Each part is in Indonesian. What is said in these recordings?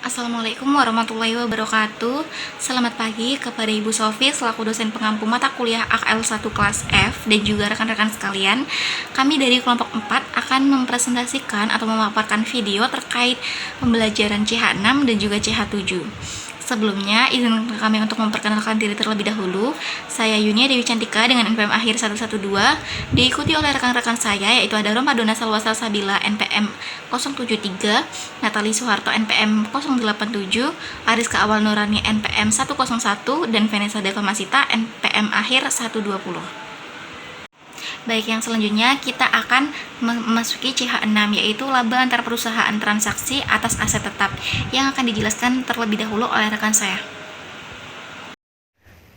Assalamualaikum warahmatullahi wabarakatuh. Selamat pagi kepada Ibu Sofi selaku dosen pengampu mata kuliah AKL 1 kelas F dan juga rekan-rekan sekalian. Kami dari kelompok 4 akan mempresentasikan atau memaparkan video terkait pembelajaran CH6 dan juga CH7. Sebelumnya, izin kami untuk memperkenalkan diri terlebih dahulu. Saya Yunia Dewi Cantika dengan NPM akhir 112, diikuti oleh rekan-rekan saya yaitu ada Romadona Salwasal Sabila NPM 073, Natali Soeharto NPM 087, Ariska Awal Nurani NPM 101, dan Vanessa Deva Masita NPM akhir 120. Baik, yang selanjutnya kita akan memasuki CH6, yaitu laba antar perusahaan transaksi atas aset tetap, yang akan dijelaskan terlebih dahulu oleh rekan saya.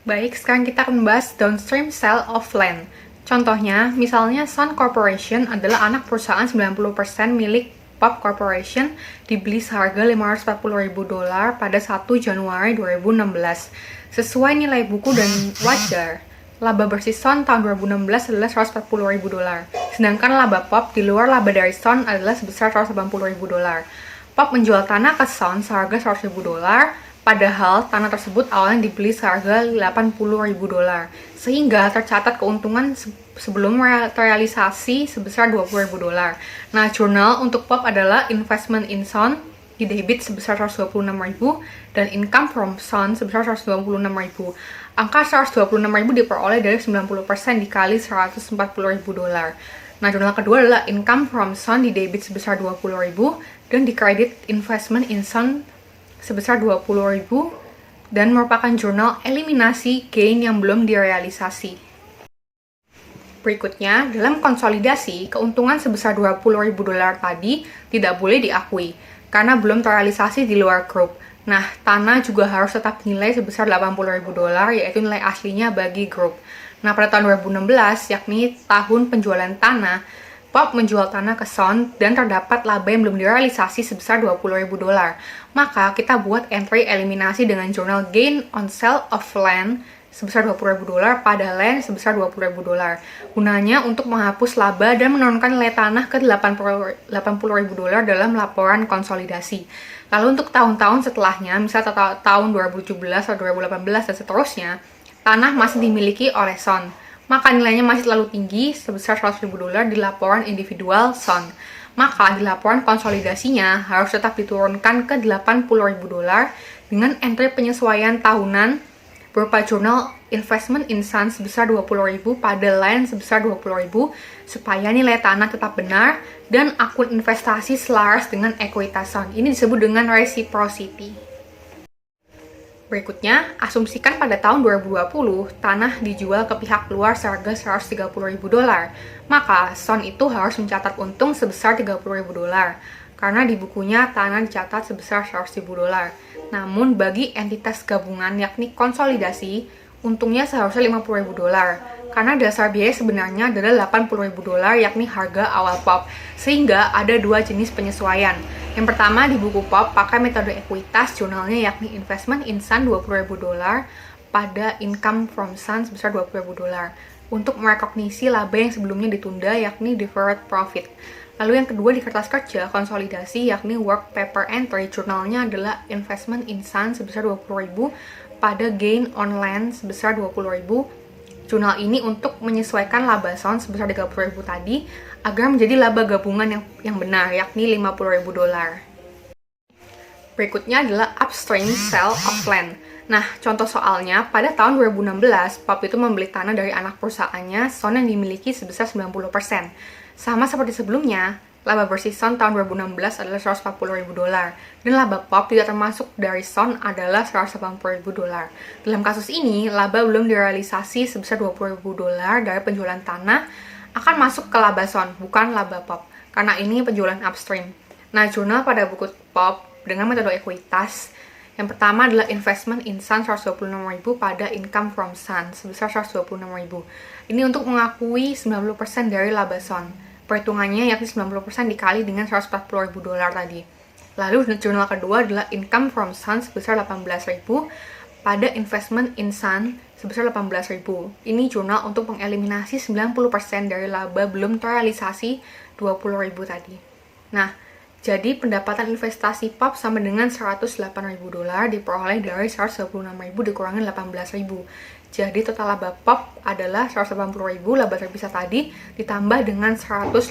Baik, sekarang kita akan membahas downstream sale of land. Contohnya, misalnya Sun Corporation adalah anak perusahaan 90% milik Pop Corporation, dibeli seharga $540.000 pada 1 Januari 2016. Sesuai nilai buku dan wajar, laba bersih Sun tahun 2016 adalah $140.000. Sedangkan laba Pop di luar laba dari Sun adalah sebesar $180.000. Pop menjual tanah ke Sun seharga $100.000, padahal tanah tersebut awalnya dibeli seharga $80.000, sehingga tercatat keuntungan sebelum realisasi sebesar $20.000. Nah, jurnal untuk Pop adalah investment in Sun di debit sebesar $126.000 dan income from Sun sebesar $126.000. Angka $126.000 diperoleh dari 90% dikali $140.000. Nah, jurnal kedua adalah income from Sun di debit sebesar $20.000 dan di credit investment in Sun sebesar $20.000 dan merupakan jurnal eliminasi gain yang belum direalisasi. Berikutnya, dalam konsolidasi, keuntungan sebesar $20.000 tadi tidak boleh diakui karena belum terrealisasi di luar grup. Nah, tanah juga harus tetap nilai sebesar $80.000, yaitu nilai aslinya bagi grup. Nah, pada tahun 2016, yakni tahun penjualan tanah, Pop menjual tanah ke Sun dan terdapat laba yang belum direalisasi sebesar $20.000. Maka kita buat entry eliminasi dengan jurnal gain on sale of land sebesar $20.000 pada land sebesar $20.000. Gunanya untuk menghapus laba dan menurunkan nilai tanah ke $80.000 dalam laporan konsolidasi. Lalu untuk tahun-tahun setelahnya, misalnya tahun 2017 atau 2018 dan seterusnya, tanah masih dimiliki oleh Sun, maka nilainya masih terlalu tinggi sebesar $100.000 di laporan individual Sun. Maka di laporan konsolidasinya harus tetap diturunkan ke $80.000 dengan entry penyesuaian tahunan berupa jurnal investment in Sun sebesar $20.000 pada land sebesar $20.000 supaya nilai tanah tetap benar dan akun investasi selaras dengan ekuitas Sun. Ini disebut dengan reciprocity. Berikutnya, asumsikan pada tahun 2020 tanah dijual ke pihak luar seharga $130.000. Maka Sun itu harus mencatat untung sebesar $30.000 karena di bukunya tanah dicatat sebesar $100.000. Namun bagi entitas gabungan yakni konsolidasi, untungnya seharusnya $50.000 karena dasar biaya sebenarnya adalah $80.000 yakni harga awal Pop, sehingga ada dua jenis penyesuaian. Yang pertama, di buku Pop pakai metode ekuitas jurnalnya yakni investment in Sun $20.000 pada income from Sun sebesar $20.000 untuk merekognisi laba yang sebelumnya ditunda yakni deferred profit. Lalu yang kedua di kertas kerja konsolidasi yakni work paper entry jurnalnya adalah investment in Sun sebesar $20.000 pada gain on land sebesar $20.000. Jurnal ini untuk menyesuaikan laba Sun sebesar $30.000 tadi agar menjadi laba gabungan yang benar yakni $50.000. Berikutnya adalah upstream sale of land. Nah, contoh soalnya, pada tahun 2016, Pop itu membeli tanah dari anak perusahaannya, Sun yang dimiliki sebesar 90%. Sama seperti sebelumnya, laba bersih Sun tahun 2016 adalah $140.000, dan laba Pop tidak termasuk dari Sun adalah $180.000. Dalam kasus ini, laba belum direalisasi sebesar $20.000 dari penjualan tanah akan masuk ke laba Sun, bukan laba Pop, karena ini penjualan upstream. Nah, jurnal pada buku Pop dengan metode ekuitas yang pertama adalah investment in Sun $126.000 pada income from Sun sebesar $126.000. Ini untuk mengakui 90% dari laba Sun. Perhitungannya yakni 90% dikali dengan $140.000 tadi. Lalu jurnal kedua adalah income from Sun sebesar $18.000 pada investment in Sun sebesar $18.000. Ini jurnal untuk mengeliminasi 90% dari laba belum terrealisasi $20.000 tadi. Nah, Jadi pendapatan investasi POP sama dengan 108.000 dolar diperoleh dari 126.000 dikurangi 18.000. Jadi total laba POP adalah 180.000 laba terpisah tadi ditambah dengan 108.000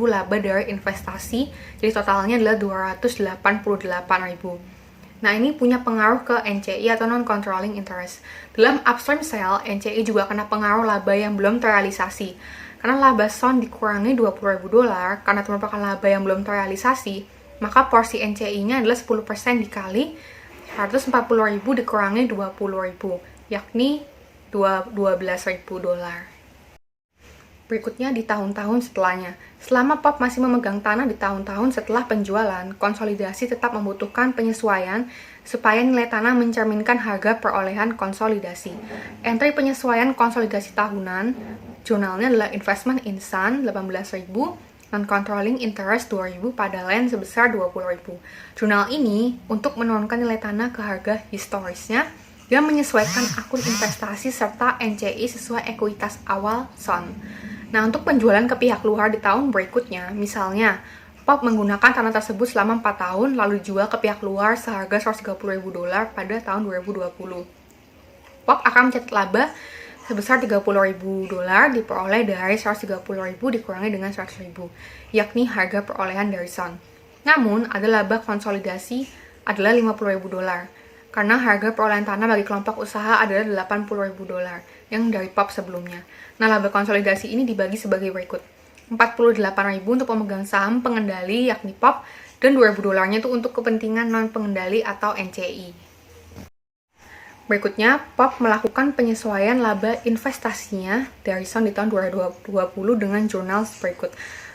laba dari investasi. Jadi totalnya adalah 288.000. Nah, ini punya pengaruh ke NCI atau non-controlling interest. Dalam upstream sale, NCI juga kena pengaruh laba yang belum terrealisasi. Karena laba SON dikurangi 20.000 dolar, karena itu merupakan laba yang belum terrealisasi, maka porsi NCI-nya adalah 10% dikali 140.000 dikurangi 20.000, yakni 12.000 dolar. Berikutnya di tahun-tahun setelahnya. Selama POP masih memegang tanah di tahun-tahun setelah penjualan, konsolidasi tetap membutuhkan penyesuaian supaya nilai tanah mencerminkan harga perolehan konsolidasi. Entry penyesuaian konsolidasi tahunan, jurnalnya adalah investment in Sun 18.000, non-controlling interest 2.000 pada land sebesar 20.000. Jurnal ini untuk menurunkan nilai tanah ke harga historisnya dan menyesuaikan akun investasi serta NCI sesuai ekuitas awal Sun. Nah, untuk penjualan ke pihak luar di tahun berikutnya, misalnya POP menggunakan tanah tersebut selama 4 tahun lalu dijual ke pihak luar seharga 130.000 dolar pada tahun 2020. POP akan mencatat laba sebesar 30.000 dolar diperoleh dari 130.000 dikurangi dengan 100.000, yakni harga perolehan dari Sun. Namun, ada laba konsolidasi adalah 50.000 dolar, karena harga perolehan tanah bagi kelompok usaha adalah 80.000 dolar yang dari POP sebelumnya. Nah, laba konsolidasi ini dibagi sebagai berikut. 48.000 untuk pemegang saham pengendali yakni POP, dan 2.000 dolarnya itu untuk kepentingan non-pengendali atau NCI. Berikutnya, POP melakukan penyesuaian laba investasinya dari Sun di tahun 2020 dengan jurnal berikut.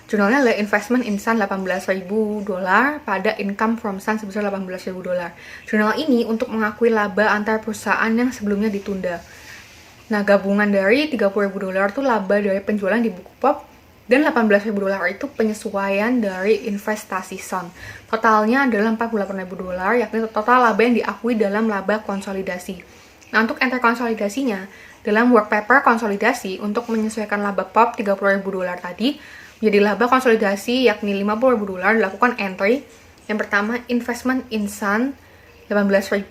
Jurnalnya adalah investment in Sun 18.000 dolar pada income from Sun sebesar 18.000 dolar. Jurnal ini untuk mengakui laba antar perusahaan yang sebelumnya ditunda. Nah, gabungan dari 30.000 dolar itu laba dari penjualan di buku POP, dan 18.000 dolar itu penyesuaian dari investasi Sun. Totalnya adalah 48.000 dolar, yakni total laba yang diakui dalam laba konsolidasi. Nah, untuk enter konsolidasinya, dalam work paper konsolidasi untuk menyesuaikan laba POP 30.000 dolar tadi, menjadi laba konsolidasi yakni 50.000 dolar dilakukan entry. Yang pertama, investment in Sun 18.000,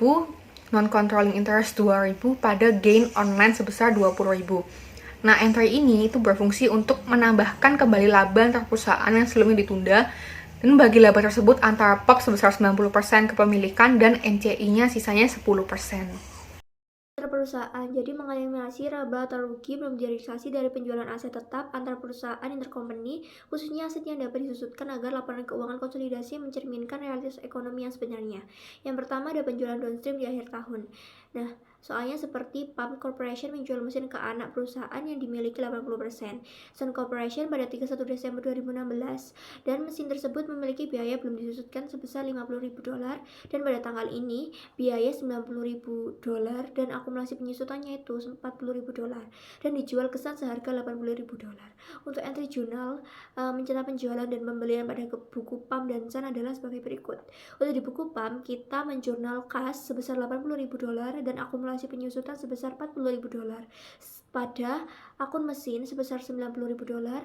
non-controlling interest 2.000 pada gain online sebesar 20.000. Nah, entry ini itu berfungsi untuk menambahkan kembali laba antar perusahaan yang sebelumnya ditunda dan bagi laba tersebut antara POP sebesar 90% kepemilikan dan NCI-nya sisanya 10%. Perusahaan, jadi mengeliminasi laba atau rugi belum direalisasi dari penjualan aset tetap antar perusahaan intercompany, khususnya aset yang dapat disusutkan agar laporan keuangan konsolidasi mencerminkan realitas ekonomi yang sebenarnya. Yang pertama ada penjualan downstream di akhir tahun. Nah, soalnya seperti Pump Corporation menjual mesin ke anak perusahaan yang dimiliki 80%, Sun Corporation pada 31 Desember 2016, dan mesin tersebut memiliki biaya belum disusutkan sebesar 50.000 dolar, dan pada tanggal ini biaya 90.000 dolar dan akumulasi penyusutannya itu 40.000 dolar dan dijual ke Sun seharga 80.000 dolar. Untuk entry jurnal mencatat penjualan dan pembelian pada buku Pump dan Sun adalah sebagai berikut. Untuk di buku Pump kita menjurnal kas sebesar 80.000 dolar dan akumulasi penyusutan sebesar 40.000 dolar. Pada akun mesin sebesar 90.000 dolar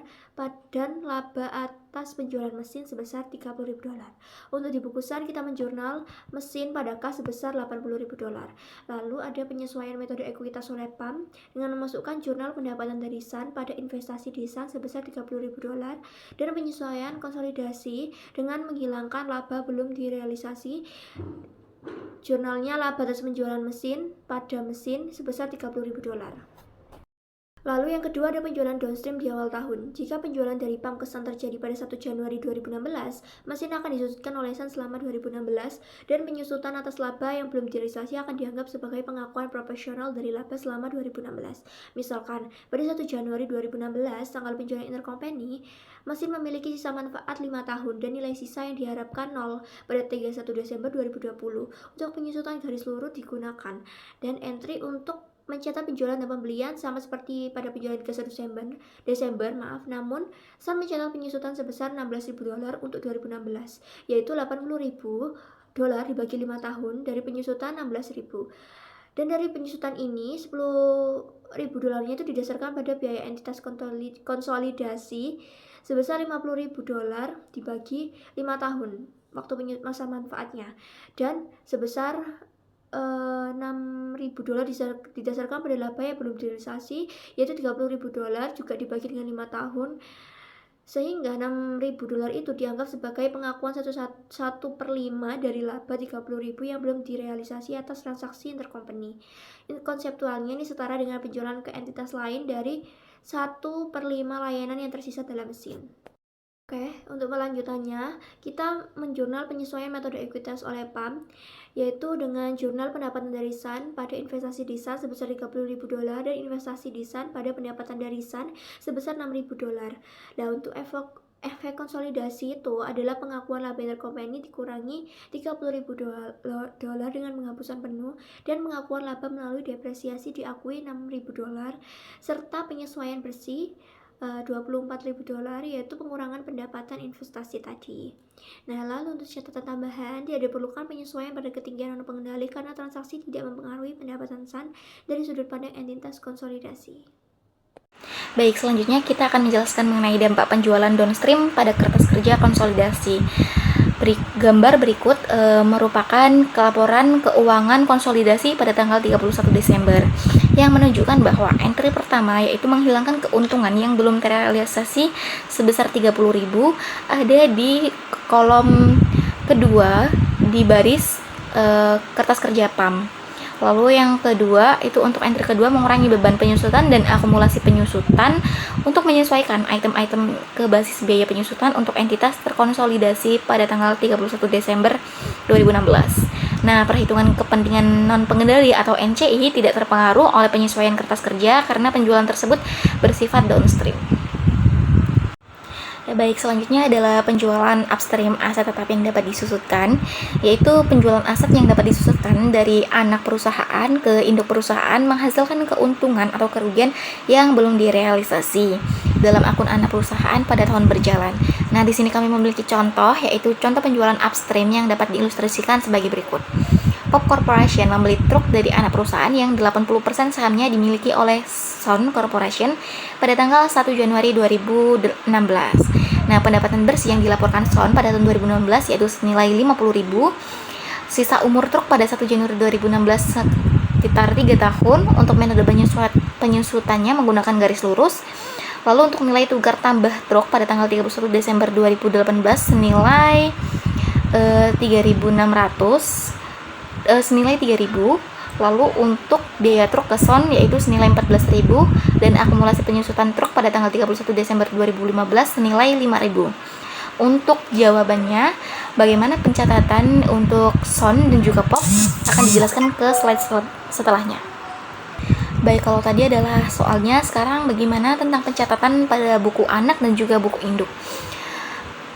dan laba atas penjualan mesin sebesar 30.000 dolar. Untuk di buku Sun kita menjurnal mesin pada kas sebesar 80.000 dolar. Lalu ada penyesuaian metode ekuitas oleh PAM dengan memasukkan jurnal pendapatan dari Sun pada investasi di Sun sebesar 30.000 dolar dan penyesuaian konsolidasi dengan menghilangkan laba belum direalisasi. Jurnalnya laba atas penjualan mesin pada mesin sebesar 30.000 dolar. Lalu yang kedua ada penjualan downstream di awal tahun. Jika penjualan dari PAM ke Sun terjadi pada 1 Januari 2016, mesin akan disusutkan oleh Sun selama 2016 dan penyusutan atas laba yang belum direalisasi akan dianggap sebagai pengakuan proporsional dari laba selama 2016. Misalkan, pada 1 Januari 2016, tanggal penjualan intercompany, mesin memiliki sisa manfaat 5 tahun dan nilai sisa yang diharapkan 0 pada 31 Desember 2020. Untuk penyusutan garis lurus digunakan dan entry untuk mencatat penjualan dan pembelian sama seperti pada penjualan 31 Desember, namun Sun mencatat penyusutan sebesar 16.000 dolar untuk 2016, yaitu 80.000 dolar dibagi 5 tahun dari penyusutan 16.000. Dan dari penyusutan ini 10.000 dolarnya itu didasarkan pada biaya entitas konsolidasi sebesar $50.000 dibagi 5 tahun waktu masa manfaatnya, dan sebesar $6.000 didasarkan pada laba yang belum direalisasi, yaitu $30.000 juga dibagi dengan 5 tahun, sehingga $6.000 itu dianggap sebagai pengakuan 1/5 dari laba $30.000 yang belum direalisasi atas transaksi intercompany. Konseptualnya ini setara dengan penjualan ke entitas lain dari 1/5 layanan yang tersisa dalam mesin. Oke, untuk kelanjutannya, kita menjurnal penyesuaian metode ekuitas oleh PAM, yaitu dengan jurnal pendapatan dari SUN pada investasi di SUN sebesar $30.000 dan investasi di SUN pada pendapatan dari SUN sebesar $6.000. Nah, untuk efek konsolidasi itu adalah pengakuan laba intercompany dikurangi $30.000 dengan penghapusan penuh, dan pengakuan laba melalui depresiasi diakui $6.000, serta penyesuaian bersih $24.000, yaitu pengurangan pendapatan investasi tadi. Nah, lalu untuk catatan tambahan, tidak diperlukan penyesuaian pada ketinggian pengendali karena transaksi tidak mempengaruhi pendapatan SUN dari sudut pandang entitas konsolidasi. Baik, selanjutnya kita akan menjelaskan mengenai dampak penjualan downstream pada kertas kerja konsolidasi. Gambar berikut merupakan laporan keuangan konsolidasi pada tanggal 31 Desember yang menunjukkan bahwa entry pertama, yaitu menghilangkan keuntungan yang belum terrealisasi sebesar $30.000, ada di kolom kedua di baris kertas kerja PAM. Lalu yang kedua itu untuk entry kedua, mengurangi beban penyusutan dan akumulasi penyusutan untuk menyesuaikan item-item ke basis biaya penyusutan untuk entitas terkonsolidasi pada tanggal 31 Desember 2016. Nah, perhitungan kepentingan non-pengendali atau NCI tidak terpengaruh oleh penyesuaian kertas kerja karena penjualan tersebut bersifat downstream. Baik, selanjutnya adalah penjualan upstream aset tetap yang dapat disusutkan, yaitu penjualan aset yang dapat disusutkan dari anak perusahaan ke induk perusahaan menghasilkan keuntungan atau kerugian yang belum direalisasi dalam akun anak perusahaan pada tahun berjalan. Nah, di sini kami memiliki contoh, yaitu contoh penjualan upstream yang dapat diilustrasikan sebagai berikut. Pop Corporation membeli truk dari anak perusahaan yang 80% sahamnya dimiliki oleh Son Corporation pada tanggal 1 Januari 2016. Nah, pendapatan bersih yang dilaporkan Son pada tahun 2016 yaitu senilai $50.000. Sisa umur truk pada 1 Januari 2016 sekitar 3 tahun. Untuk metode penyusutannya menggunakan garis lurus. Lalu untuk nilai tukar tambah truk pada tanggal 31 Desember 2018 senilai 3.000. Lalu untuk biaya truk ke Son yaitu senilai 14.000 dan akumulasi penyusutan truk pada tanggal 31 Desember 2015 senilai 5.000. Untuk jawabannya, bagaimana pencatatan untuk Son dan juga Pop akan dijelaskan ke slide setelahnya. Baik, kalau tadi adalah soalnya, sekarang bagaimana tentang pencatatan pada buku anak dan juga buku induk.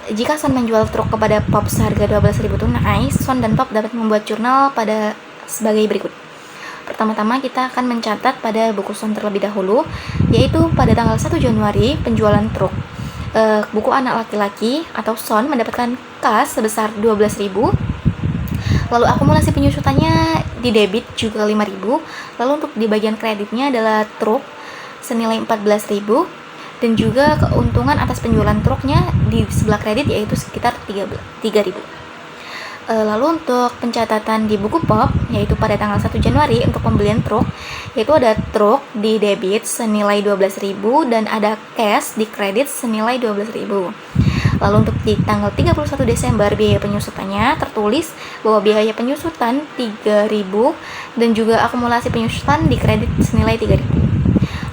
Jika Son menjual truk kepada Pop seharga 12.000 tunai, Son dan Pop dapat membuat jurnal pada sebagai berikut. Pertama-tama kita akan mencatat pada buku Son terlebih dahulu, yaitu pada tanggal 1 Januari penjualan truk. Buku anak laki-laki atau Son mendapatkan kas sebesar 12.000. Lalu akumulasi penyusutannya di debit juga 5.000. Lalu untuk di bagian kreditnya adalah truk senilai 14.000 dan juga keuntungan atas penjualan truknya di sebelah kredit yaitu sekitar 3.000. Lalu untuk pencatatan di buku Pop yaitu pada tanggal 1 Januari untuk pembelian truk, yaitu ada truk di debit senilai 12.000 dan ada cash di kredit senilai 12.000. Lalu untuk di tanggal 31 Desember biaya penyusutannya tertulis bahwa biaya penyusutan 3.000 dan juga akumulasi penyusutan di kredit senilai 3.000.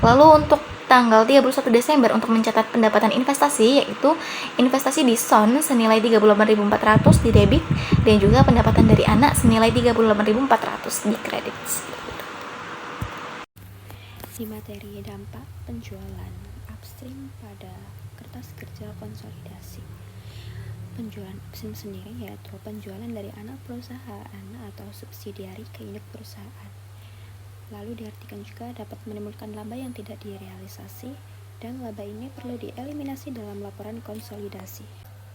Lalu untuk tanggal 31 Desember untuk mencatat pendapatan investasi, yaitu investasi di Son senilai 38.400 di debit dan juga pendapatan dari anak senilai 38.400 di kredit. Di materi dampak penjualan upstream pada kertas kerja konsolidasi. Penjualan upstream sendiri yaitu penjualan dari anak perusahaan atau subsidiari ke induk perusahaan. Lalu diartikan juga dapat menimbulkan laba yang tidak direalisasi dan laba ini perlu dieliminasi dalam laporan konsolidasi.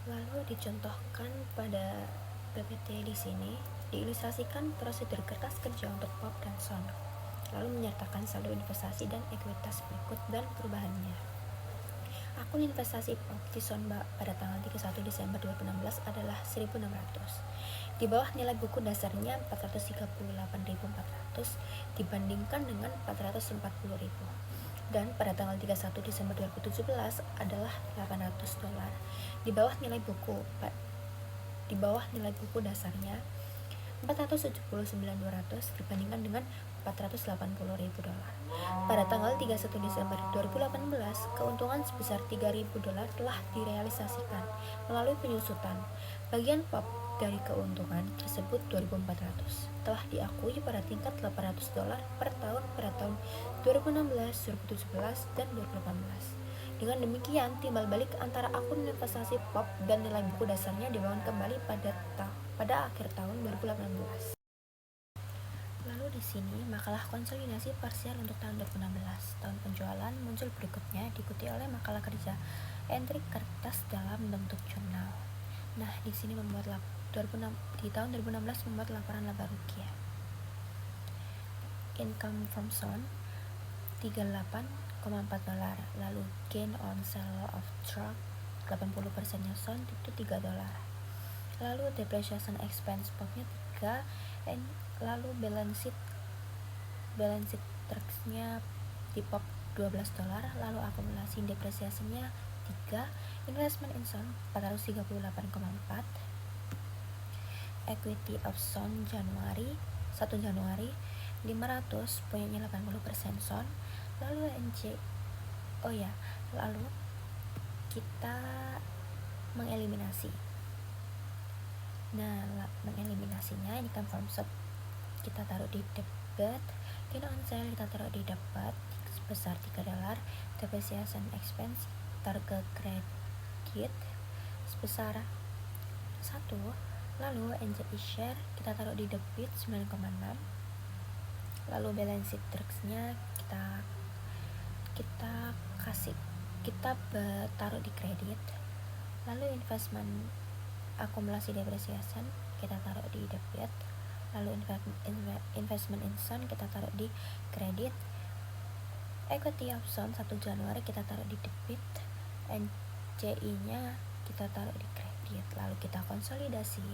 Lalu dicontohkan pada PPT di sini, diilustrasikan prosedur kertas kerja untuk Pop dan Son. Lalu menyertakan saldo investasi dan ekuitas berikut dan perubahannya. Akun investasi Optison pada tanggal 31 Desember 2016 adalah 1.600. Di bawah nilai buku dasarnya 438.400 dibandingkan dengan 440.000. Dan pada tanggal 31 Desember 2017 adalah $800. Di bawah nilai buku dasarnya 479.200 dibandingkan dengan $480.000. Pada tanggal 31 Desember 2018, keuntungan sebesar $3.000 telah direalisasikan melalui penyusutan. Bagian pop dari keuntungan tersebut 2.400 telah diakui pada tingkat $800 per tahun pada tahun 2016, 2017, dan 2018. Dengan demikian, timbal balik antara akun investasi pop dan nilai buku dasarnya dibangun kembali pada akhir tahun 2018. Lalu di sini makalah konsolidasi parsial untuk tahun 2016. Tahun penjualan muncul berikutnya diikuti oleh makalah kerja entry kertas dalam bentuk jurnal. Nah, di sini di tahun 2016 membuat laporan laba rugi ya. Income from zone $38,4, lalu gain on sale of truck 80%-nya zone itu $3. Lalu depreciation expense popnya 3, lalu balance sheet trucksnya di pop $12, lalu akumulasi depresiasinya 3, investment in zone 438,4, equity of zone 1 Januari 500, punyanya 80% zone. Lalu lalu kita mengeliminasi. Nah, mengeliminasinya ini kan from sub kita taruh di debit, gain on sale kita taruh di debit sebesar $3, depreciation expense taruh ke kredit sebesar 1, lalu NCI share kita taruh di debit 9,6, lalu balance sheet trucksnya kita taruh di kredit, lalu investment akumulasi depreciation kita taruh di debit, lalu investment in zone kita taruh di kredit, equity of zone 1 Januari kita taruh di debit, NCI nya kita taruh di kredit. Lalu kita konsolidasi,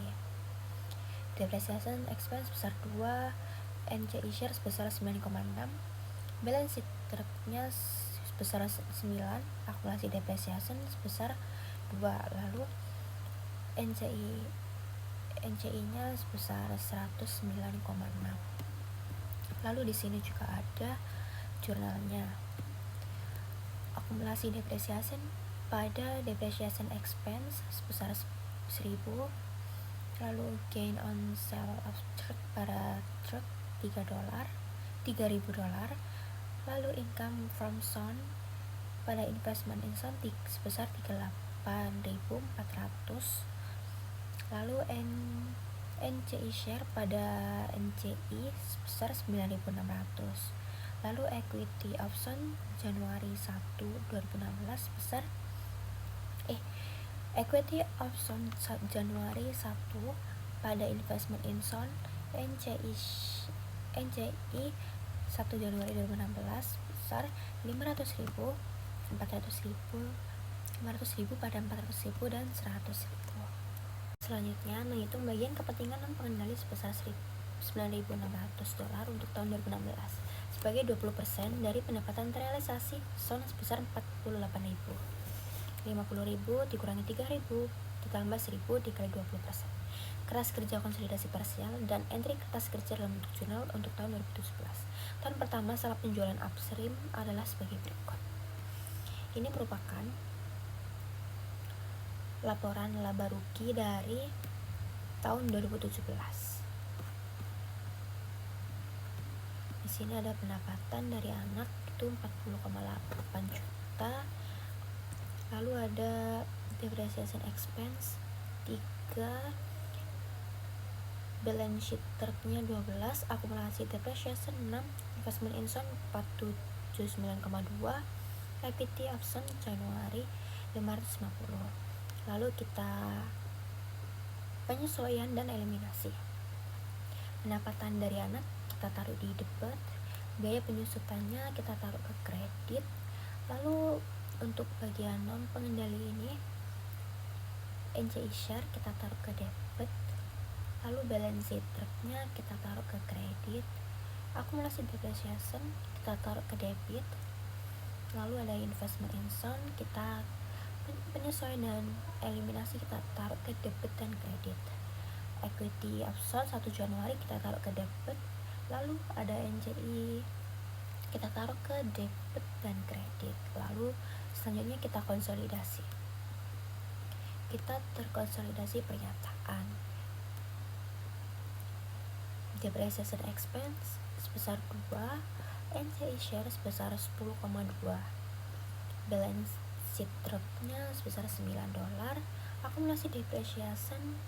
depreciation expense sebesar 2, NCI share sebesar 9,6, balance sheet trucknya sebesar 9, akumulasi depreciation sebesar 2, lalu NCI nya sebesar 109,6. Lalu di sini juga ada jurnalnya. Akumulasi depreciation pada depreciation expense sebesar 1.000, lalu gain on sale of truck pada truck $3.000, lalu income from zone pada investment in zone sebesar 38.400, lalu NCI share pada NCI sebesar 9.600, lalu equity of zone Januari 1 2016 sebesar equity of zone Januari 1 pada investment in zone NCI 1 Januari 2016 besar 500.000, 500.000 pada 400.000 dan 100.000. Selanjutnya menghitung bagian kepentingan non pengendali sebesar $9.600 untuk tahun 2016 sebagai 20% dari pendapatan terrealisasi zone sebesar 48.000. 50.000 dikurangi 3.000 ditambah 1.000 dikali 20%. Keras kerja konsolidasi parsial dan entry kertas kerja dalam bentuk jurnal untuk tahun 2017. Tahun pertama salah penjualan upstream adalah sebagai berikut. Ini merupakan laporan laba rugi dari tahun 2017. Di sini ada pendapatan dari anak itu 40,8 juta. Lalu ada depreciation expense 3, balance sheet truknya 12, akumulasi depreciation 6, investment in zone 479,2, equity of zone Januari 550. Lalu kita penyesuaian dan eliminasi. Pendapatan dari anak kita taruh di debit, biaya penyusutannya kita taruh ke kredit, lalu Untuk bagian non pengendali ini, NCI share kita taruh ke debit, lalu balance sheet truknya kita taruh ke kredit, akumulasi depreciation kita taruh ke debit, lalu ada investment in zone, kita penyesuaian dan eliminasi kita taruh ke debit dan kredit. Equity option 1 Januari kita taruh ke debit, lalu ada NCI kita taruh ke debit dan kredit. Lalu selanjutnya kita konsolidasi, kita terkonsolidasi pernyataan depreciation expense sebesar 2, NCI share sebesar 10,2, balance sheet truknya sebesar $9, akumulasi depreciation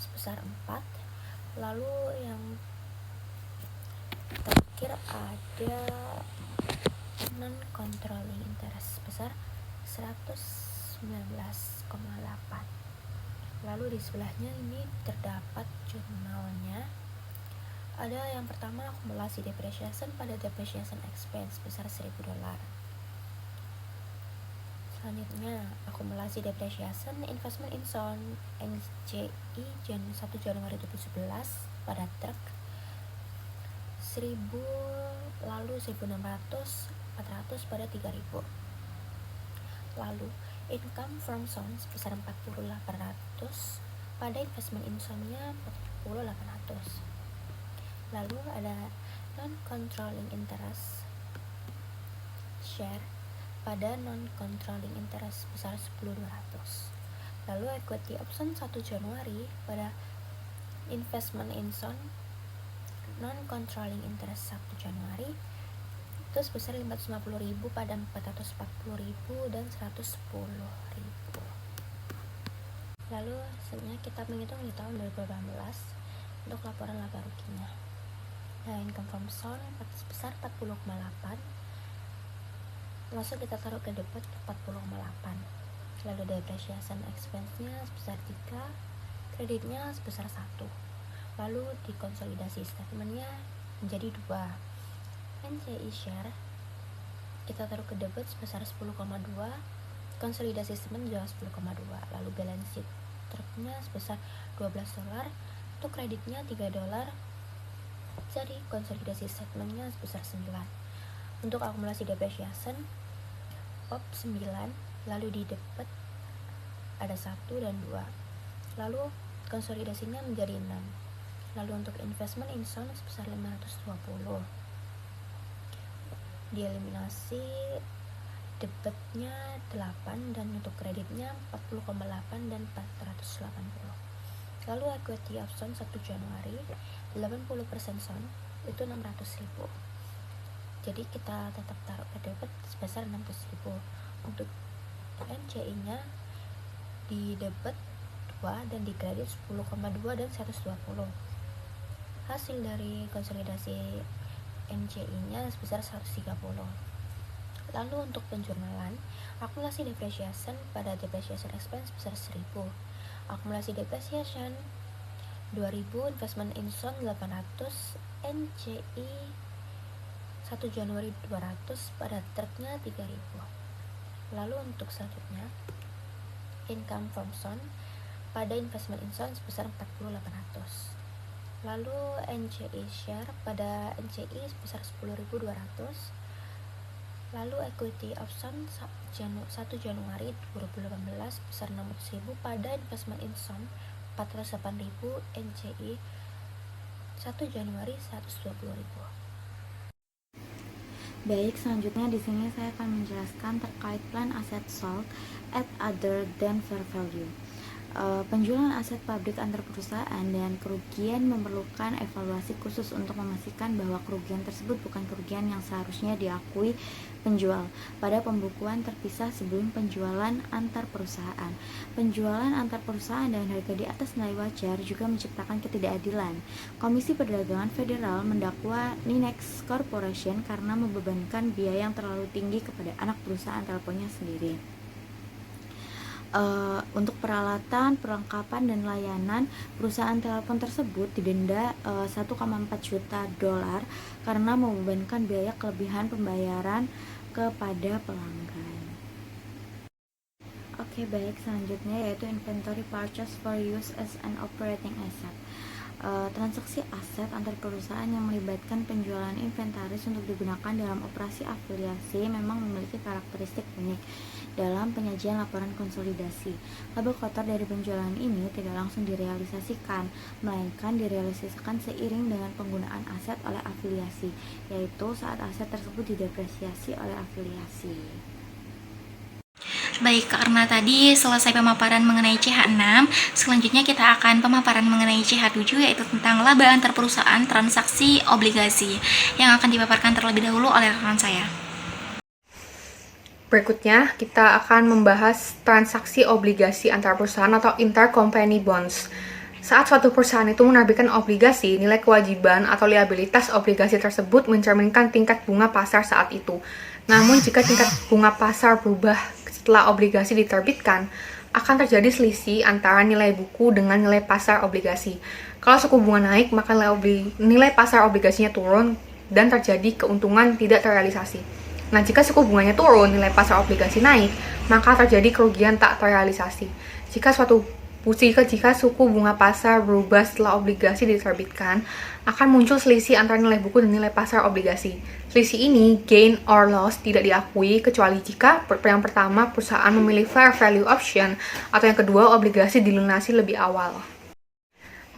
sebesar 4, lalu yang terakhir ada non controlling interest sebesar 119,8. Lalu di sebelahnya ini terdapat jurnalnya. Ada yang pertama akumulasi depreciation pada depreciation expense sebesar $1.000. Selanjutnya akumulasi depreciation investment in zone NCI 1 Januari 2011 pada truk 1.000, lalu 1.600, 400 pada 3.000. Lalu income from zone sebesar 4.800 pada investment in zone-nya 4.800. Lalu ada non-controlling interest share pada non-controlling interest sebesar 10.200. Lalu equity option 1 Januari pada investment in zone non-controlling interest 1 Januari itu sebesar 550.000 pada 440.000 dan 110.000. Lalu selanjutnya kita menghitung di tahun 2018 untuk laporan laba ruginya. Nah, income from zone sebesar 40,8, langsung kita taruh ke debit 40,8. Lalu depreciation expense-nya sebesar 3, kreditnya sebesar 1. Lalu dikonsolidasi statement-nya menjadi 2. NCI share kita taruh ke debit sebesar 10,2, konsolidasi statement juga 10,2. Lalu balance sheet truknya sebesar $12, untuk kreditnya $3, jadi konsolidasi statementnya sebesar 9. Untuk akumulasi depreciation op 9, lalu di debit ada 1 dan 2, lalu konsolidasinya menjadi 6. Lalu untuk investment in zone sebesar 520, dieliminasi debitnya 8 dan untuk kreditnya 40,8 dan 480. Lalu equity option 1 Januari 80% zone itu 600.000, jadi kita tetap taruh ke debit sebesar 600.000. Untuk NCI nya di debit 2 dan di kredit 10,2 dan 120. Hasil dari konsolidasi NCI nya sebesar 130. Lalu untuk penjurnalan, akumulasi depreciation pada depreciation expense sebesar 1.000, akumulasi depreciation 2.000, investment in zone 800, NCI 1 Januari 200 pada truknya 3.000. Lalu untuk selanjutnya income from zone pada investment in zone sebesar 4.800. Lalu NCI share pada NCI sebesar 10.200. Lalu equity option 1 Januari 2018 sebesar 600.000 pada investment in zone 408.000, NCI 1 Januari 120.000. Baik, selanjutnya di sini saya akan menjelaskan terkait plan aset sold at other than fair value. Penjualan aset pabrik antar perusahaan dan kerugian memerlukan evaluasi khusus untuk memastikan bahwa kerugian tersebut bukan kerugian yang seharusnya diakui penjual pada pembukuan terpisah sebelum penjualan antar perusahaan. Penjualan antar perusahaan dan harga di atas nilai wajar juga menciptakan ketidakadilan. Komisi Perdagangan Federal mendakwa Ninex Corporation karena membebankan biaya yang terlalu tinggi kepada anak perusahaan teleponnya sendiri. Untuk peralatan, perlengkapan, dan layanan, perusahaan telepon tersebut didenda $1,4 juta karena membebankan biaya kelebihan pembayaran kepada pelanggan. Oke, baik, selanjutnya yaitu inventory purchase for use as an operating asset. Transaksi aset antar perusahaan yang melibatkan penjualan inventaris untuk digunakan dalam operasi afiliasi memang memiliki karakteristik unik dalam penyajian laporan konsolidasi. Laba kotor dari penjualan ini tidak langsung direalisasikan, melainkan direalisasikan seiring dengan penggunaan aset oleh afiliasi, yaitu saat aset tersebut didepresiasi oleh afiliasi. Baik, karena tadi selesai pemaparan mengenai CH6, selanjutnya kita akan pemaparan mengenai CH7, yaitu tentang laba antar perusahaan transaksi obligasi, yang akan dipaparkan terlebih dahulu oleh rekan saya. Berikutnya, kita akan membahas transaksi obligasi antar perusahaan atau intercompany bonds. Saat suatu perusahaan itu menerbitkan obligasi, nilai kewajiban atau liabilitas obligasi tersebut mencerminkan tingkat bunga pasar saat itu. Namun, jika tingkat bunga pasar berubah setelah obligasi diterbitkan, akan terjadi selisih antara nilai buku dengan nilai pasar obligasi. Kalau suku bunga naik, maka nilai pasar obligasinya turun dan terjadi keuntungan tidak terrealisasi. Nah, jika suku bunganya turun, nilai pasar obligasi naik, maka terjadi kerugian tak terrealisasi. Jika suku bunga pasar berubah setelah obligasi diterbitkan, akan muncul selisih antara nilai buku dan nilai pasar obligasi. Selisih ini, gain or loss, tidak diakui kecuali jika yang pertama perusahaan memilih fair value option atau yang kedua obligasi dilunasi lebih awal.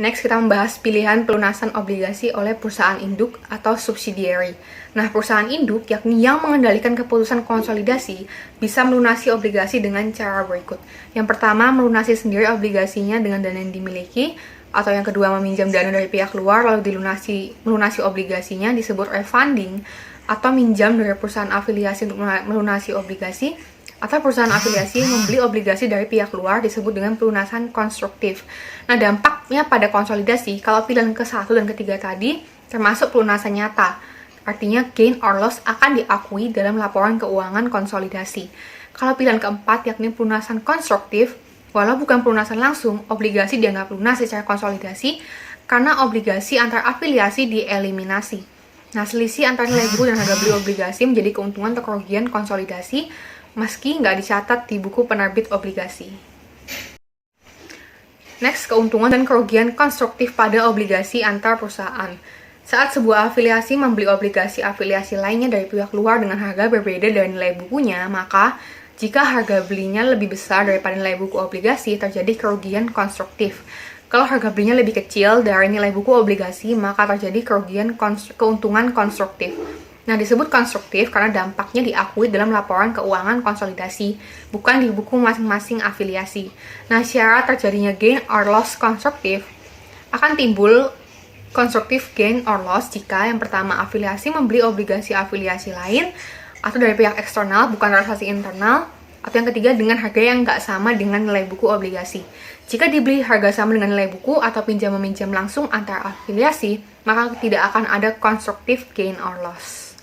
Next, kita membahas pilihan pelunasan obligasi oleh perusahaan induk atau subsidiary. Nah, perusahaan induk, yakni yang mengendalikan keputusan konsolidasi, bisa melunasi obligasi dengan cara berikut. Yang pertama, melunasi sendiri obligasinya dengan dana yang dimiliki, atau yang kedua, meminjam dana dari pihak luar lalu melunasi obligasinya disebut refunding, atau minjam dari perusahaan afiliasi untuk melunasi obligasi, atau perusahaan afiliasi membeli obligasi dari pihak luar disebut dengan pelunasan konstruktif. Nah, dampaknya pada konsolidasi, kalau pilihan ke-1 dan ke-3 tadi termasuk pelunasan nyata, artinya gain or loss akan diakui dalam laporan keuangan konsolidasi. Kalau pilihan ke-4 yakni pelunasan konstruktif, walau bukan pelunasan langsung, obligasi dianggap lunas secara konsolidasi karena obligasi antar afiliasi dieliminasi. Nah, selisih antara nilai buku dan harga beli obligasi menjadi keuntungan atau kerugian konsolidasi meski nggak dicatat di buku penerbit obligasi. Next, keuntungan dan kerugian konstruktif pada obligasi antar perusahaan. Saat sebuah afiliasi membeli obligasi afiliasi lainnya dari pihak luar dengan harga berbeda dari nilai bukunya, maka jika harga belinya lebih besar daripada nilai buku obligasi, terjadi kerugian konstruktif. Kalau harga belinya lebih kecil dari nilai buku obligasi, maka terjadi keuntungan konstruktif. Nah, disebut konstruktif karena dampaknya diakui dalam laporan keuangan konsolidasi, bukan di buku masing-masing afiliasi. Nah, syarat terjadinya gain or loss konstruktif akan timbul konstruktif gain or loss jika yang pertama afiliasi membeli obligasi afiliasi lain atau dari pihak eksternal bukan transaksi internal, atau yang ketiga dengan harga yang nggak sama dengan nilai buku obligasi. Jika dibeli harga sama dengan nilai buku atau pinjam-meminjam langsung antar afiliasi, maka tidak akan ada konstruktif gain or loss.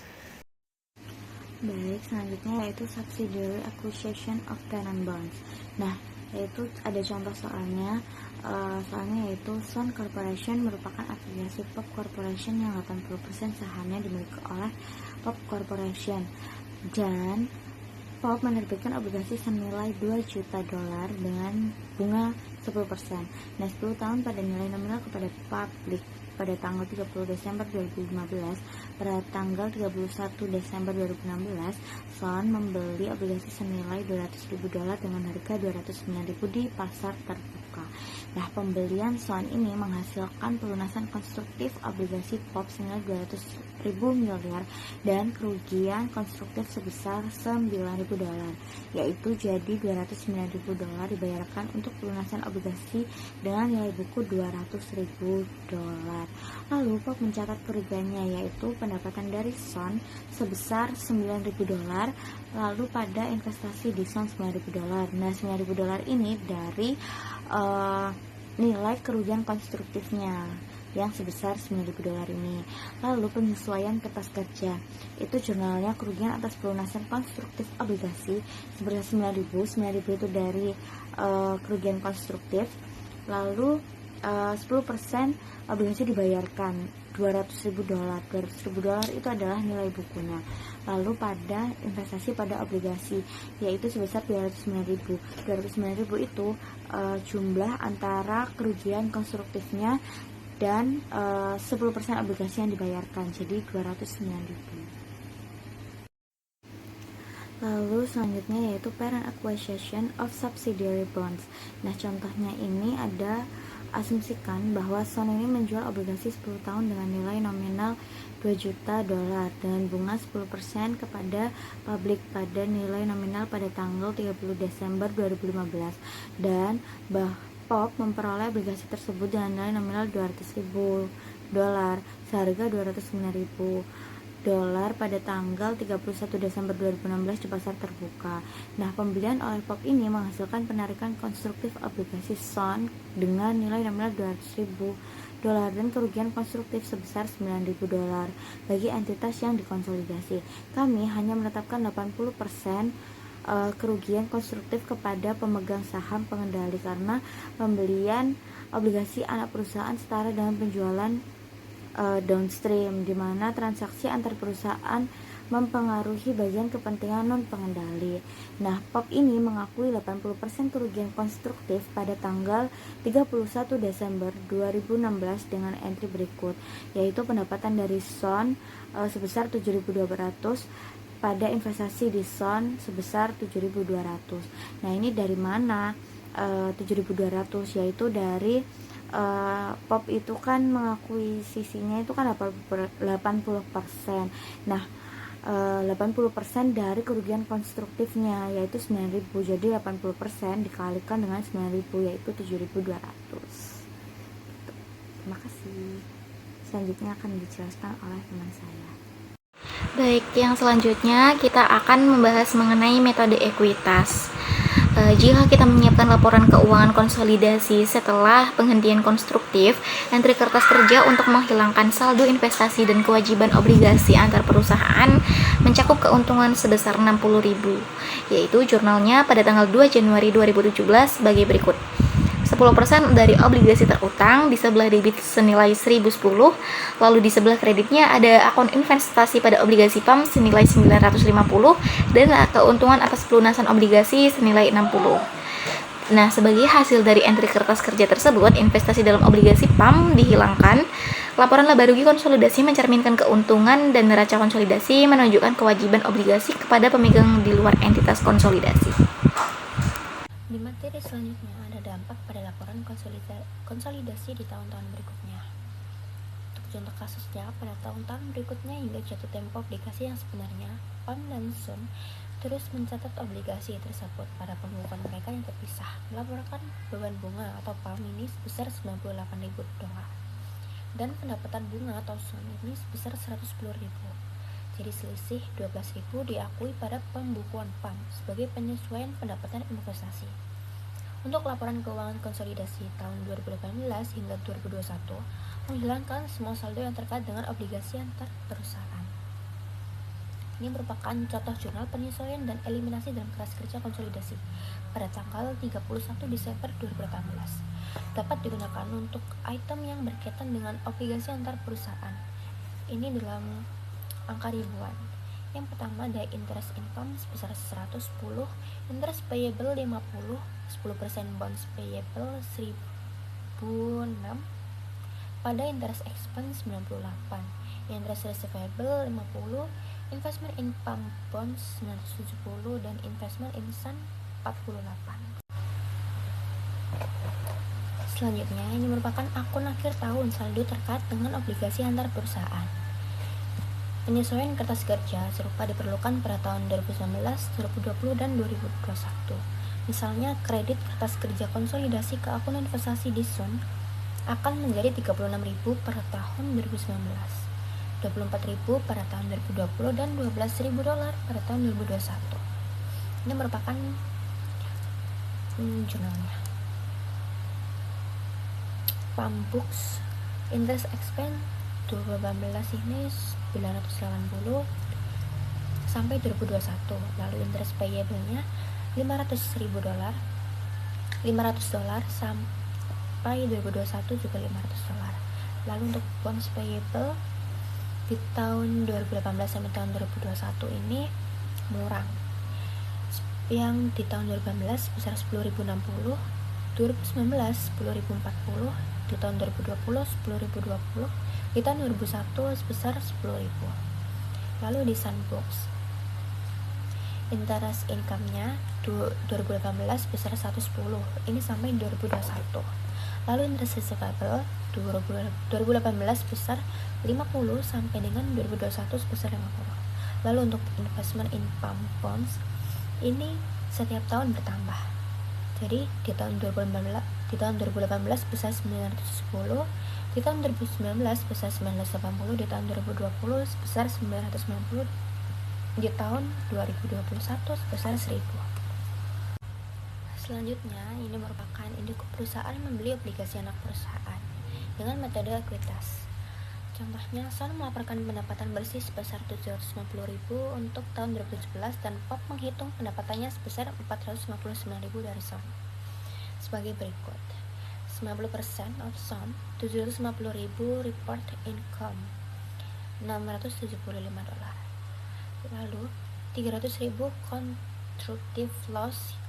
Baik, selanjutnya yaitu subsidiary acquisition of tenant bonds. Nah, yaitu ada contoh soalnya yaitu Sun Corporation merupakan afiliasi Pop Corporation yang 80% sahamnya dimiliki oleh Pop Corporation, dan Pop menerbitkan obligasi senilai $2 juta dengan bunga 10%. Nah, 10 tahun pada nilai nominal kepada publik pada tanggal 30 Desember 2015, pada tanggal 31 Desember 2016, Sun membeli obligasi senilai $200.000 dengan harga $209.000 di pasar terbuka. Nah, pembelian Sun ini menghasilkan pelunasan konstruktif obligasi Pop senilai $200.000 miliar dan kerugian konstruktif sebesar $9.000, yaitu jadi $209.000 dibayarkan untuk pelunasan obligasi dengan nilai buku $200.000. Lalu Pop mencatat kerugiannya yaitu pendapatan dari Sun sebesar $9.000, lalu pada investasi di Sun $9.000. Nah, $9.000 ini dari nilai kerugian konstruktifnya yang sebesar $9.000 ini. Lalu penyesuaian kertas kerja, itu jurnalnya kerugian atas pelunasan konstruktif obligasi sebesar $9.000 itu dari kerugian konstruktif. Lalu 10% obligasi dibayarkan $200.000. $200.000 itu adalah nilai bukunya. Lalu pada investasi pada obligasi yaitu sebesar $209.000. $209.000 itu jumlah antara kerugian konstruktifnya dan 10% obligasi yang dibayarkan, jadi $209.000. Lalu selanjutnya yaitu parent acquisition of subsidiary bonds. Nah, contohnya ini ada asumsikan bahwa Son ini menjual obligasi 10 tahun dengan nilai nominal $2 juta dengan bunga 10% kepada publik pada nilai nominal pada tanggal 30 Desember 2015 dan POP memperoleh obligasi tersebut dengan nilai nominal $200.000 seharga $209.000 pada tanggal 31 Desember 2016 di pasar terbuka. Nah, pembelian oleh POP ini menghasilkan penarikan konstruktif obligasi Son dengan nilai nominal $200.000 dan kerugian konstruktif sebesar $9.000 bagi entitas yang dikonsolidasi. Kami hanya menetapkan 80% kerugian konstruktif kepada pemegang saham pengendali karena pembelian obligasi anak perusahaan setara dengan penjualan downstream, di mana transaksi antar perusahaan mempengaruhi bagian kepentingan non-pengendali. Nah, POP ini mengakui 80% kerugian konstruktif pada tanggal 31 Desember 2016 dengan entry berikut, yaitu pendapatan dari Son sebesar 7.200 pada investasi di Son sebesar 7.200. Nah, ini dari mana 7.200? Yaitu dari POP itu kan mengakui sisinya itu kan 80%. Nah, 80% dari kerugian konstruktifnya yaitu 9.000. Jadi 80% dikalikan dengan 9.000 yaitu 7.200. Terima kasih. Selanjutnya akan dijelaskan oleh teman saya. Baik, yang selanjutnya kita akan membahas mengenai metode ekuitas. Jika kita menyiapkan laporan keuangan konsolidasi setelah penghentian konstruktif, entry kertas kerja untuk menghilangkan saldo investasi dan kewajiban obligasi antar perusahaan mencakup keuntungan sebesar 60.000, yaitu jurnalnya pada tanggal 2 Januari 2017 sebagai berikut. 10% dari obligasi terutang di sebelah debit senilai 1.010, lalu di sebelah kreditnya ada akun investasi pada obligasi PAM senilai 950 dan keuntungan atas pelunasan obligasi senilai 60. Nah, sebagai hasil dari entry kertas kerja tersebut, investasi dalam obligasi PAM dihilangkan. Laporan laba rugi konsolidasi mencerminkan keuntungan dan neraca konsolidasi menunjukkan kewajiban obligasi kepada pemegang di luar entitas konsolidasi. Di materi selanjutnya ada dampak pada laporan konsolidasi di tahun-tahun berikutnya. Untuk contoh kasusnya, pada tahun-tahun berikutnya hingga jatuh tempo obligasi yang sebenarnya, PAM dan Son terus mencatat obligasi tersebut pada pembukuan mereka yang terpisah, melaporkan beban bunga atau PAM ini sebesar $98.000 dan pendapatan bunga atau Son ini sebesar $110.000. Jadi selisih $12.000 diakui pada pembukuan PAM sebagai penyesuaian pendapatan investasi. Untuk laporan keuangan konsolidasi tahun 2018 hingga 2021 menghilangkan semua saldo yang terkait dengan obligasi antar perusahaan. Ini merupakan contoh jurnal penyesuaian dan eliminasi dalam kertas kerja konsolidasi pada tanggal 31 Desember 2018. Dapat digunakan untuk item yang berkaitan dengan obligasi antar perusahaan. Ini dalam angka ribuan. Yang pertama ada interest income sebesar 110, interest payable 50, 10% bonds payable 1006, pada interest expense 98, interest receivable 50, investment in pump bonds 970 dan investment in sun 48. Selanjutnya, ini merupakan akun akhir tahun saldo terkait dengan obligasi antar perusahaan. Penyesuaian kertas kerja serupa diperlukan pada tahun 2019, 2020, dan 2021. Misalnya, kredit kertas kerja konsolidasi ke akun investasi di Son akan menjadi $36.000 per tahun 2019, $24.000 pada tahun 2020, dan $12.000 pada tahun 2021. Ini merupakan jurnalnya. PAM Books interest expense 2018 ini 980 sampai 2021, lalu interest payable-nya $500.000 sampai 2021 juga $500. Lalu untuk bonds payable di tahun 2018 sampai tahun 2021 ini mengurang. Yang di tahun 2018 sebesar 10.060, 2019 10.040, di tahun 2020 10.020, di tahun 2001 sebesar 10.000. Lalu di Sunbooks interest income-nya 2018 sebesar 110, ini sampai 2021. Lalu interest receivable 2018 sebesar 50 sampai dengan 2021 sebesar 50. Lalu untuk investment income bonds ini setiap tahun bertambah. Jadi di tahun 2018 sebesar 910, di tahun 2019 sebesar 980, di tahun 2020 sebesar 990, di tahun 2021 sebesar 1000. Selanjutnya, ini merupakan induk perusahaan membeli obligasi anak perusahaan dengan metode ekuitas. Contohnya, Sun melaporkan pendapatan bersih sebesar 750.000 untuk tahun 2017 dan POP menghitung pendapatannya sebesar 459.000 dari Sun. Sebagai berikut, 90% of Sun 750.000 report income $675. Lalu 300.000 constructive loss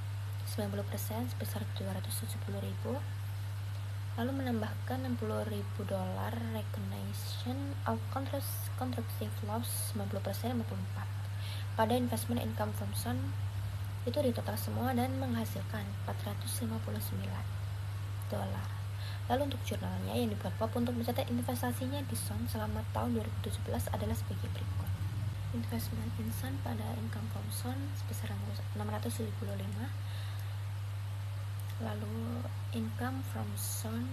90% sebesar 270.000. Lalu menambahkan $60.000 recognition of constructive loss 90% 54. Pada investment income from Sun itu ditotal semua dan menghasilkan $459. Lalu untuk jurnalnya yang dibuat POP untuk mencatat investasinya di Sun selama tahun 2017 adalah sebagai berikut. Investment in Sun pada income from Sun sebesar 675. Lalu income from Sun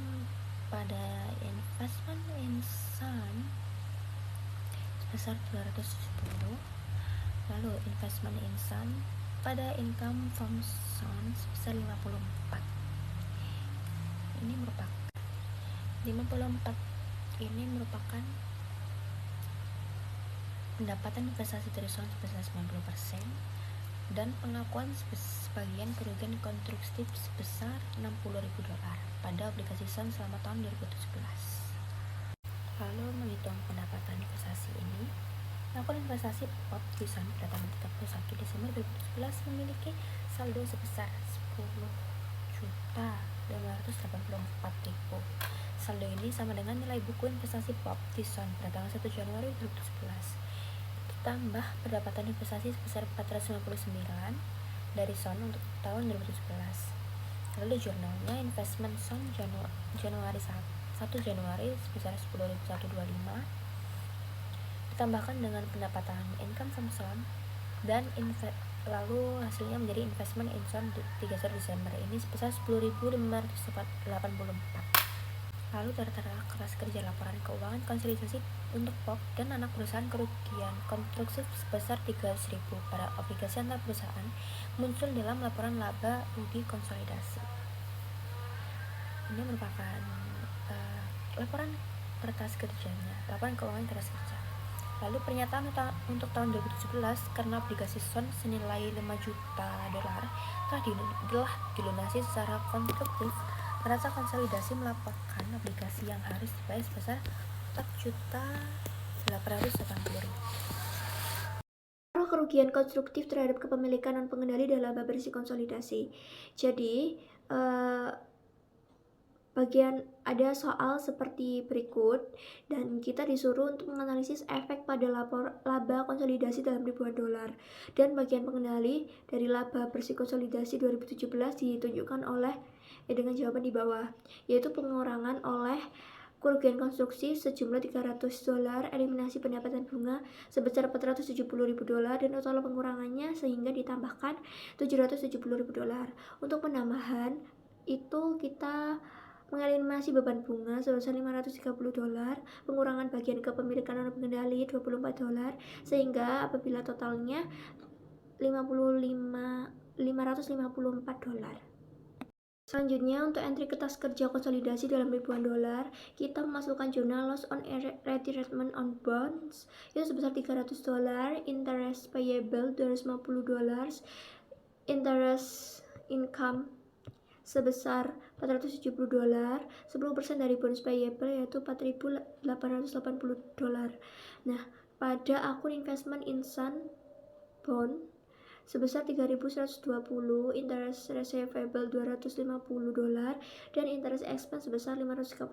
pada investment in Sun sebesar 270. Lalu investment in Sun pada income from Sun sebesar 54. Ini merupakan 54 ini merupakan pendapatan investasi dari Sun sebesar 90% dan pengakuan sebagian kerugian konstruktif sebesar $60.000 pada obligasi Sun selama tahun 2017. Lalu menghitung pendapatan investasi ini, akun investasi POP di Sun pada tanggal 31 Desember 2017 memiliki saldo sebesar 10.584.000. Saldo ini sama dengan nilai buku investasi POP di Sun pada tanggal 1 Januari 2011. Ditambah pendapatan investasi sebesar 459 dari Sun untuk tahun 2017. Lalu jurnalnya investment Sun Januari 1 Januari sebesar 10.125 ditambahkan dengan pendapatan income from Sun dan lalu hasilnya menjadi investment in Sun 31 Desember ini sebesar 10.584. Lalu tertera kertas kerja laporan keuangan konsolidasi untuk POP dan anak perusahaan kerugian konstruksi sebesar 300.000 pada obligasi antar perusahaan muncul dalam laporan laba rugi konsolidasi. Ini merupakan laporan kertas kerjanya, laporan keuangan kertas kerja. Lalu pernyataan untuk tahun 2017 karena obligasi Sun senilai $5 juta telah dilunasi secara konstruktif. Neraca konsolidasi melaporkan obligasi yang harus dibayar sebesar $4.880.000. Kerugian konstruktif terhadap kepemilikan dan pengendali dan laba bersih konsolidasi. Jadi bagian ada soal seperti berikut dan kita disuruh untuk menganalisis efek pada laba konsolidasi dalam ribuan dolar, dan bagian pengendali dari laba bersih konsolidasi 2017 ditunjukkan oleh dengan jawaban di bawah, yaitu pengurangan oleh kerugian konstruksi sejumlah $300, eliminasi pendapatan bunga sebesar $470.000 dan total pengurangannya sehingga ditambahkan $770.000. Untuk penambahan itu kita mengeliminasi beban bunga sebesar $530, pengurangan bagian kepemilikan dan pengendali $24, sehingga apabila totalnya $554. Selanjutnya, untuk entry kertas kerja konsolidasi dalam ribuan dolar, kita memasukkan jurnal loss on retirement on bonds itu sebesar $300, interest payable $250, interest income sebesar $470, 10% dari bonus payable yaitu $4.880. Nah, pada akun investment Insan Bond sebesar $3.120, interest receivable $250, dan interest expense sebesar $530.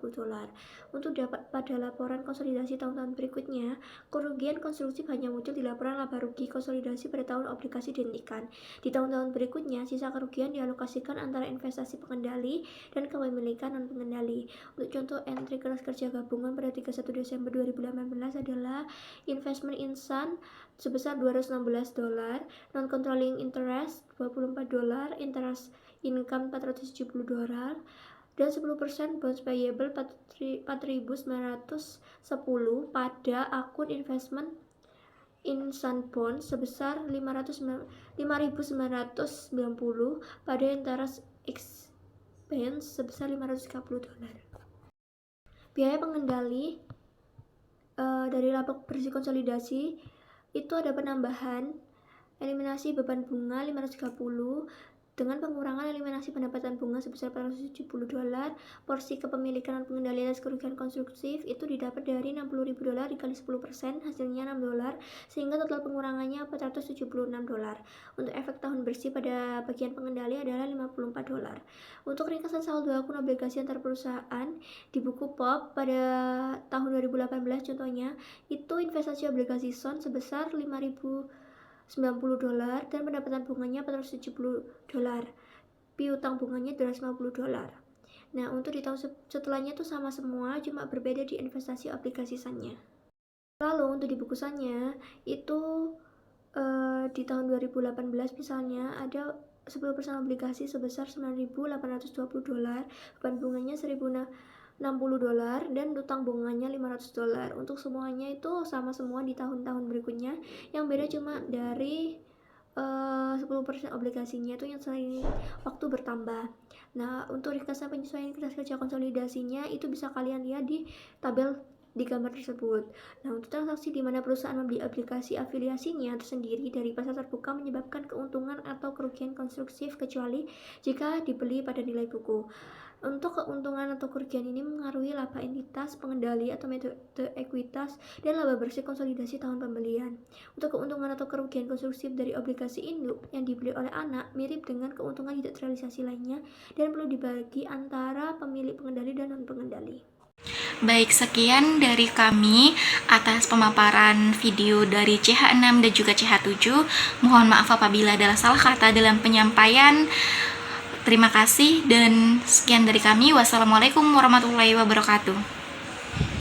Untuk dapat pada laporan konsolidasi tahun-tahun berikutnya, kerugian konstruktif hanya muncul di laporan laba rugi konsolidasi pada tahun obligasi dihentikan. Di tahun-tahun berikutnya, sisa kerugian dialokasikan antara investasi pengendali dan kepemilikan non-pengendali. Untuk contoh entry kelas kerja gabungan pada 31 Desember 2018 adalah investment Insan sebesar $216, non-controlling interest $24, interest income $470, dan 10% bonus payable $4.910 pada akun investment Insan Bond sebesar $5.990 pada interest expense sebesar $530. Biaya pengendali dari laba bersih konsolidasi itu ada penambahan eliminasi beban bunga $530 dengan pengurangan eliminasi pendapatan bunga sebesar $470. Porsi kepemilikan dan pengendalian atas kerugian konstruktif itu didapat dari $60.000 dikali 10%, hasilnya $6, sehingga total pengurangannya $476. Untuk efek tahun bersih pada bagian pengendali adalah $54. Untuk ringkasan saldo akun obligasi antar perusahaan di buku POP pada tahun 2018 contohnya, itu investasi obligasi SON sebesar $5.090 dan pendapatan bunganya $470. Piutang bunganya $250. Nah, untuk di tahun setelahnya itu sama semua, cuma berbeda di investasi obligasi SON-nya. Lalu untuk di buku SON-nya itu di tahun 2018 misalnya ada 10% obligasi sebesar $9.820, beban bunganya $1.060 dan utang bunganya $500. Untuk semuanya itu sama semua di tahun-tahun berikutnya, yang beda cuma dari 10% obligasinya itu yang selain waktu bertambah. Nah, untuk ringkasan penyesuaian kertas kerja konsolidasinya itu bisa kalian lihat di tabel di gambar tersebut. Nah, untuk transaksi di mana perusahaan membeli obligasi afiliasinya tersendiri dari pasar terbuka menyebabkan keuntungan atau kerugian konstruktif kecuali jika dibeli pada nilai buku. Untuk keuntungan atau kerugian ini mengaruhi laba entitas, pengendali atau metode ekuitas, dan laba bersih konsolidasi tahun pembelian. Untuk keuntungan atau kerugian konstruktif dari obligasi induk yang dibeli oleh anak mirip dengan keuntungan tidak terrealisasi lainnya dan perlu dibagi antara pemilik pengendali dan non-pengendali. Baik, sekian dari kami atas pemaparan video dari CH6 dan juga CH7. Mohon maaf apabila ada salah kata dalam penyampaian. Terima kasih dan sekian dari kami. Wassalamualaikum warahmatullahi wabarakatuh.